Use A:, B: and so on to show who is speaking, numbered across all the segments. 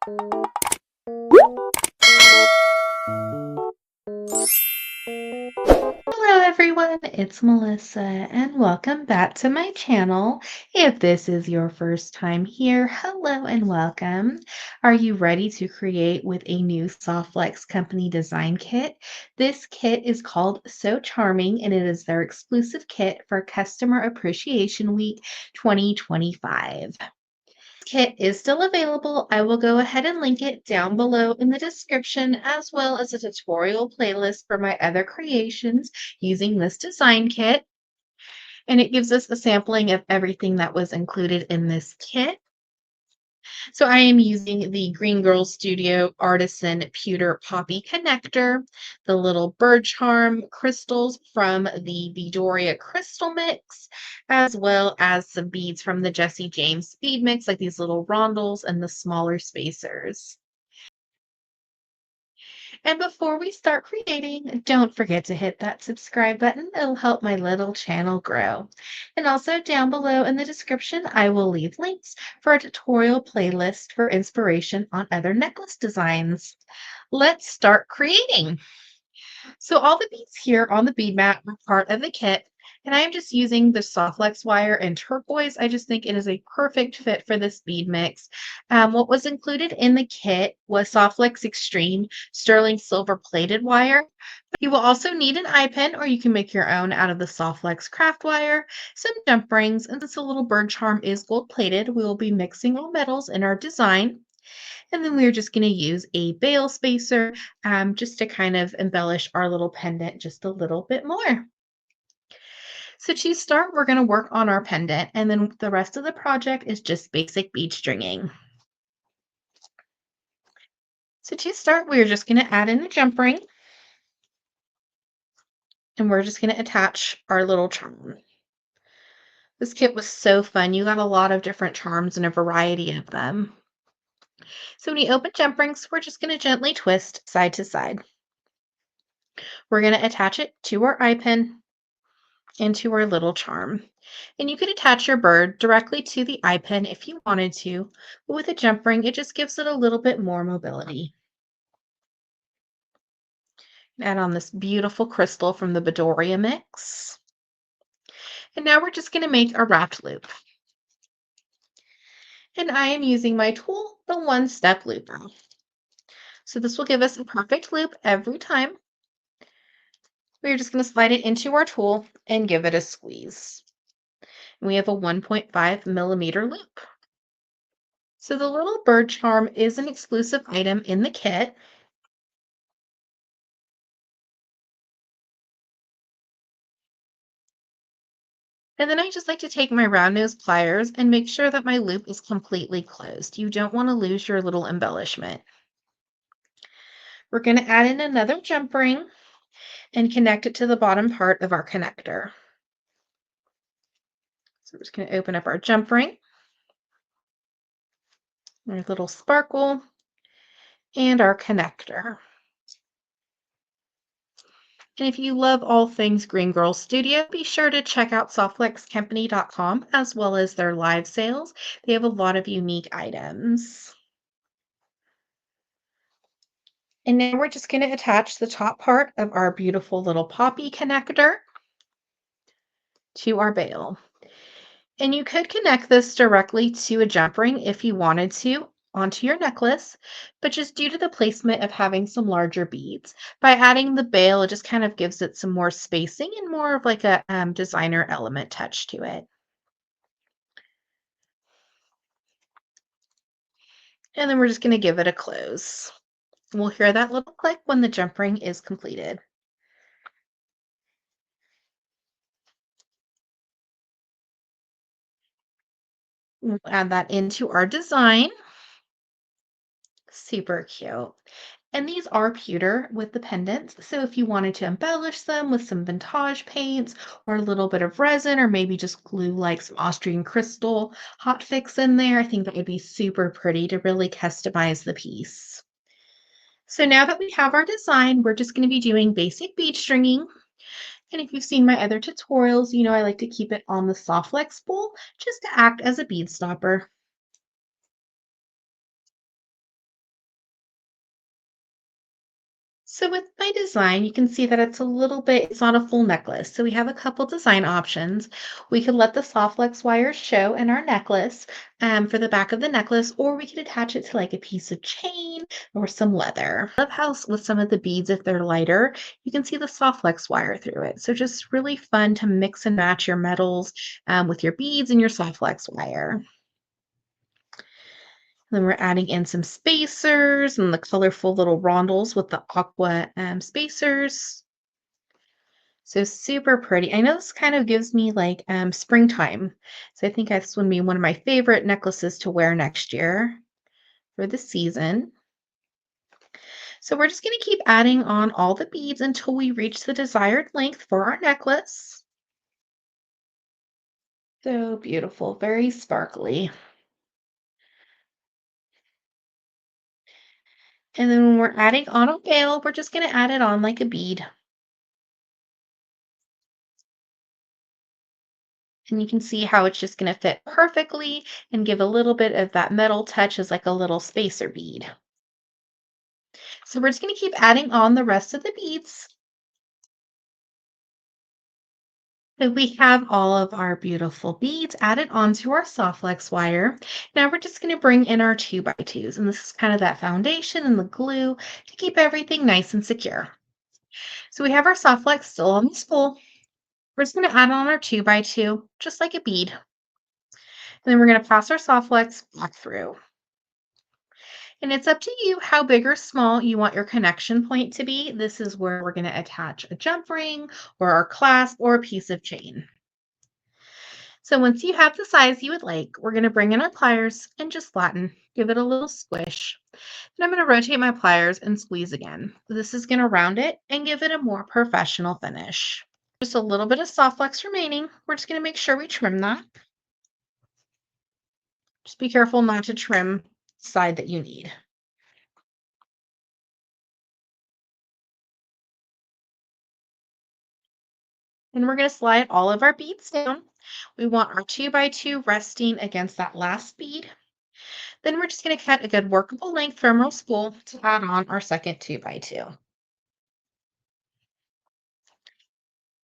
A: Hello everyone, it's Melissa and welcome back to my channel. If this is your first time here, hello and welcome. Are you ready to create with a new Softflex company design kit? This kit is called So Charming and it is their exclusive kit for Customer Appreciation Week 2025 kit is still available. I will go ahead and link it down below in the description, as well as a tutorial playlist for my other creations using this design kit. And it gives us a sampling of everything that was included in this kit. So I am using the Green Girl Studio Artisan Pewter Poppy Connector, the little bird charm crystals from the Beadoria Crystal Mix, as well as some beads from the Jesse James Bead Mix, like these little rondels and the smaller spacers. And before we start creating, don't forget to hit that subscribe button. It'll help my little channel grow. And also down below in the description, I will leave links for a tutorial playlist for inspiration on other necklace designs. Let's start creating. So all the beads here on the bead mat are part of the kit, and I am just using the Softflex wire in turquoise. I just think it is a perfect fit for this bead mix. What was included in the kit was Softflex Extreme sterling silver plated wire. You will also need an eye pin, or you can make your own out of the Softflex craft wire, some jump rings, and since the little bird charm is gold plated, we will be mixing all metals in our design. And then we're just going to use a bail spacer just to kind of embellish our little pendant just a little bit more. So to start, we're going to work on our pendant, and then the rest of the project is just basic bead stringing. So to start, we're just going to add in a jump ring, and we're just going to attach our little charm. This kit was so fun. You got a lot of different charms and a variety of them. So when you open jump rings, we're just going to gently twist side to side. We're going to attach it to our eye pin into our little charm. And you could attach your bird directly to the eye pin if you wanted to, but with a jump ring, it just gives it a little bit more mobility. Add on this beautiful crystal from the Beadoria mix. And now we're just going to make a wrapped loop. And I am using my tool, the one-step looper. So this will give us a perfect loop every time. We're just going to slide it into our tool and give it a squeeze. And we have a 1.5 millimeter loop. So the little bird charm is an exclusive item in the kit. And then I just like to take my round nose pliers and make sure that my loop is completely closed. You don't want to lose your little embellishment. We're going to add in another jump ring and connect it to the bottom part of our connector. So we're just going to open up our jump ring, our little sparkle, and our connector. And if you love all things Green Girl Studio, be sure to check out softflexcompany.com as well as their live sales. They have a lot of unique items. And now we're just going to attach the top part of our beautiful little poppy connector to our bail. And you could connect this directly to a jump ring if you wanted to onto your necklace, but just due to the placement of having some larger beads, by adding the bail, it just kind of gives it some more spacing and more of like a designer element touch to it. And then we're just going to give it a close. We'll hear that little click when the jump ring is completed. We'll add that into our design. Super cute. And these are pewter with the pendants. So if you wanted to embellish them with some vintage paints or a little bit of resin or maybe just glue like some Austrian crystal hot fix in there, I think that would be super pretty to really customize the piece. So now that we have our design, we're just going to be doing basic bead stringing. And if you've seen my other tutorials, you know I like to keep it on the Softflex spool just to act as a bead stopper. So with my design, you can see that it's not a full necklace. So we have a couple design options. We could let the soft flex wires show in our necklace for the back of the necklace, or we could attach it to like a piece of chain or some leather. I love how with some of the beads, if they're lighter, you can see the soft flex wire through it. So just really fun to mix and match your metals with your beads and your soft flex wire. Then we're adding in some spacers and the colorful little rondels with the aqua spacers. So super pretty. I know this kind of gives me like springtime. So I think this would be one of my favorite necklaces to wear next year for the season. So we're just going to keep adding on all the beads until we reach the desired length for our necklace. So beautiful, very sparkly. And then when we're adding on a veil, we're just going to add it on like a bead. And you can see how it's just going to fit perfectly and give a little bit of that metal touch as like a little spacer bead. So we're just going to keep adding on the rest of the beads. So we have all of our beautiful beads added onto our soft flex wire. Now we're just going to bring in our 2x2s, and this is kind of that foundation and the glue to keep everything nice and secure. So we have our soft flex still on the spool. We're just going to add on our 2x2, just like a bead. And then we're going to pass our soft flex back through. And it's up to you how big or small you want your connection point to be. This is where we're going to attach a jump ring or our clasp or a piece of chain. So once you have the size you would like, we're going to bring in our pliers and just flatten, give it a little squish. And I'm going to rotate my pliers and squeeze again. This is going to round it and give it a more professional finish. Just a little bit of soft flex remaining. We're just going to make sure we trim that. Just be careful not to trim the side that you need. And we're going to slide all of our beads down. We want our 2x2 resting against that last bead. Then we're just going to cut a good workable length from our spool to add on our second 2x2. And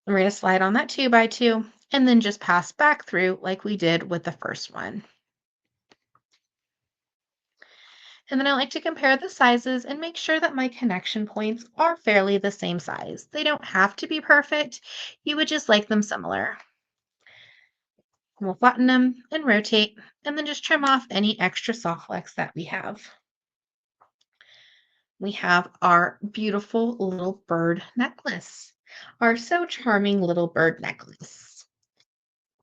A: we're going to slide on that 2x2 and then just pass back through like we did with the first one. And then I like to compare the sizes and make sure that my connection points are fairly the same size. They don't have to be perfect. You would just like them similar. We'll flatten them and rotate, and then just trim off any extra soft flex that we have. We have our beautiful little bird necklace, our so charming little bird necklace.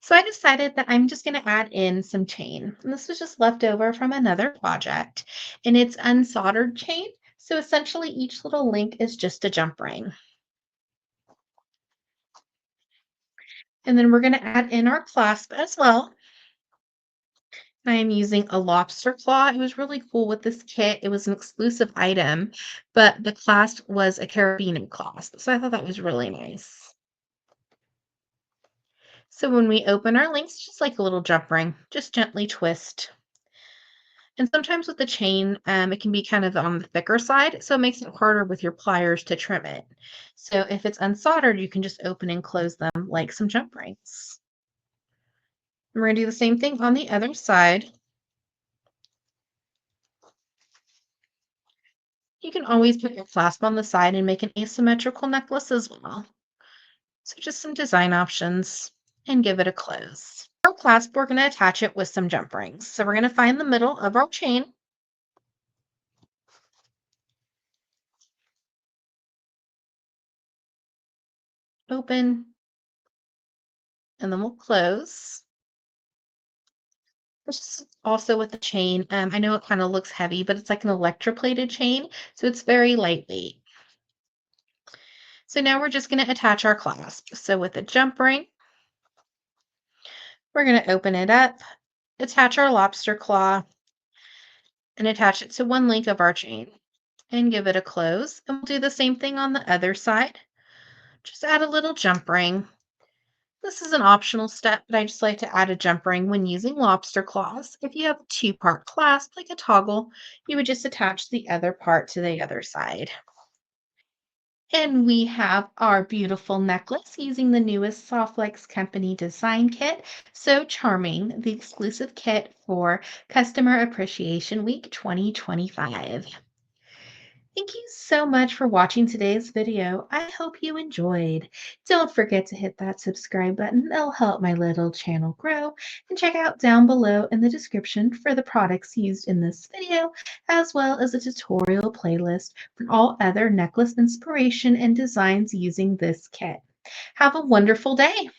A: So I decided that I'm just going to add in some chain. And this was just left over from another project, and it's unsoldered chain. So essentially each little link is just a jump ring. And then we're going to add in our clasp as well. I am using a lobster claw. It was really cool with this kit. It was an exclusive item, but the clasp was a carabiner clasp. So I thought that was really nice. So when we open our links, just like a little jump ring, just gently twist. And sometimes with the chain, it can be kind of on the thicker side, so it makes it harder with your pliers to trim it. So if it's unsoldered, you can just open and close them like some jump rings. And we're going to do the same thing on the other side. You can always put your clasp on the side and make an asymmetrical necklace as well. So just some design options and give it a close. Our clasp, we're going to attach it with some jump rings. So we're going to find the middle of our chain. Open, and then we'll close. This is also with the chain. I know it kind of looks heavy, but it's like an electroplated chain, so it's very lightweight. So now we're just going to attach our clasp. So with a jump ring, we're going to open it up, attach our lobster claw, and attach it to one link of our chain and give it a close. And we'll do the same thing on the other side. Just add a little jump ring. This is an optional step, but I just like to add a jump ring when using lobster claws. If you have a two-part clasp, like a toggle, you would just attach the other part to the other side. And we have our beautiful necklace using the newest Softlex Company design kit. So charming, the exclusive kit for Customer Appreciation Week 2025. Thank you so much for watching today's video. I hope you enjoyed. Don't forget to hit that subscribe button. It'll help my little channel grow. And check out down below in the description for the products used in this video, as well as a tutorial playlist for all other necklace inspiration and designs using this kit. Have a wonderful day.